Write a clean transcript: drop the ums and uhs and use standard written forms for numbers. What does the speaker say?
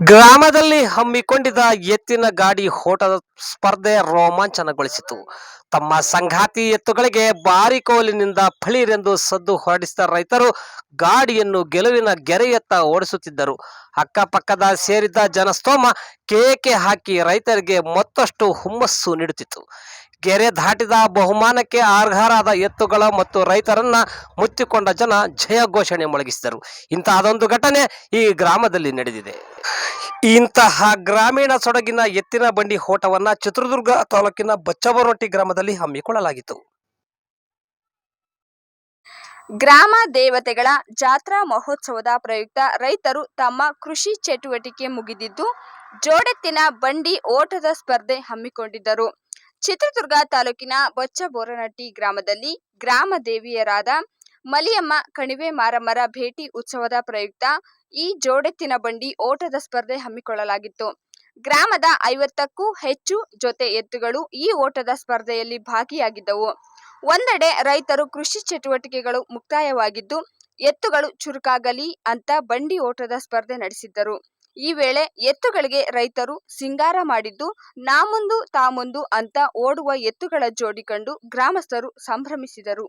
ಗ್ರಾಮದಲ್ಲಿ ಹಮ್ಮಿಕೊಂಡಿದ್ದ ಎತ್ತಿನ ಗಾಡಿ ಓಟದ ಸ್ಪರ್ಧೆ ರೋಮಾಂಚನಗೊಳಿಸಿತು. ತಮ್ಮ ಸಂಗಾತಿ ಎತ್ತುಗಳಿಗೆ ಭಾರಿ ಕೋಲಿನಿಂದ ಫಳೀರೆಂದು ಸದ್ದು ಹೊರಡಿಸಿದ ರೈತರು ಗಾಡಿಯನ್ನು ಗೆಲುವಿನ ಗೆರೆಯತ್ತ ಓಡಿಸುತ್ತಿದ್ದರು. ಅಕ್ಕಪಕ್ಕದ ಸೇರಿದ್ದ ಜನಸ್ತೋಮ ಕೇಕೆ ಹಾಕಿ ರೈತರಿಗೆ ಮತ್ತಷ್ಟು ಹುಮ್ಮಸ್ಸು ನೀಡುತ್ತಿತ್ತು. ಗೆರೆ ದಾಟಿದ ಬಹುಮಾನಕ್ಕೆ ಅರ್ಹರಾದ ಎತ್ತುಗಳ ಮತ್ತು ರೈತರನ್ನ ಮುತ್ತಿಕೊಂಡ ಜನ ಜಯ ಘೋಷಣೆ ಮೊಳಗಿಸಿದರು. ಇಂತಹದೊಂದು ಘಟನೆ ಈ ಗ್ರಾಮದಲ್ಲಿ ನಡೆದಿದೆ. ಇಂತಹ ಗ್ರಾಮೀಣ ಸೊಗಡಿನ ಎತ್ತಿನ ಬಂಡಿ ಓಟವನ್ನ ಚಿತ್ರದುರ್ಗ ತಾಲೂಕಿನ ಬಚ್ಚಬರೊಟ್ಟಿ ಗ್ರಾಮದಲ್ಲಿ ಹಮ್ಮಿಕೊಳ್ಳಲಾಗಿತ್ತು. ಗ್ರಾಮ ದೇವತೆಗಳ ಜಾತ್ರಾ ಮಹೋತ್ಸವದ ಪ್ರಯುಕ್ತ ರೈತರು ತಮ್ಮ ಕೃಷಿ ಚಟುವಟಿಕೆ ಮುಗಿದಿದ್ದು ಜೋಡೆತ್ತಿನ ಬಂಡಿ ಓಟದ ಸ್ಪರ್ಧೆ ಹಮ್ಮಿಕೊಂಡಿದ್ದರು. ಚಿತ್ರದುರ್ಗ ತಾಲೂಕಿನ ಬಚ್ಚಬೋರನಟ್ಟಿ ಗ್ರಾಮದಲ್ಲಿ ಗ್ರಾಮ ದೇವಿಯರಾದ ಮಲಿಯಮ್ಮ ಕಣಿವೆ ಮಾರಮ್ಮರ ಭೇಟಿ ಉತ್ಸವದ ಪ್ರಯುಕ್ತ ಈ ಜೋಡೆತ್ತಿನ ಬಂಡಿ ಓಟದ ಸ್ಪರ್ಧೆ ಹಮ್ಮಿಕೊಳ್ಳಲಾಗಿತ್ತು. ಗ್ರಾಮದ 50ಕ್ಕೂ ಹೆಚ್ಚು ಜೊತೆ ಎತ್ತುಗಳು ಈ ಓಟದ ಸ್ಪರ್ಧೆಯಲ್ಲಿ ಭಾಗಿಯಾಗಿದ್ದವು. ಒಂದೆಡೆ ರೈತರು ಕೃಷಿ ಚಟುವಟಿಕೆಗಳು ಮುಕ್ತಾಯವಾಗಿದ್ದು ಎತ್ತುಗಳು ಚುರುಕಾಗಲಿ ಅಂತ ಬಂಡಿ ಓಟದ ಸ್ಪರ್ಧೆ ನಡೆಸಿದ್ದರು. ಈ ವೇಳೆ ಎತ್ತುಗಳಿಗೆ ರೈತರು ಸಿಂಗಾರ ಮಾಡಿದ್ದು ನಾ ಮುಂದು ತಾ ಮುಂದು ಅಂತ ಓಡುವ ಎತ್ತುಗಳ ಜೋಡಿ ಕಂಡು ಗ್ರಾಮಸ್ಥರು ಸಂಭ್ರಮಿಸಿದರು.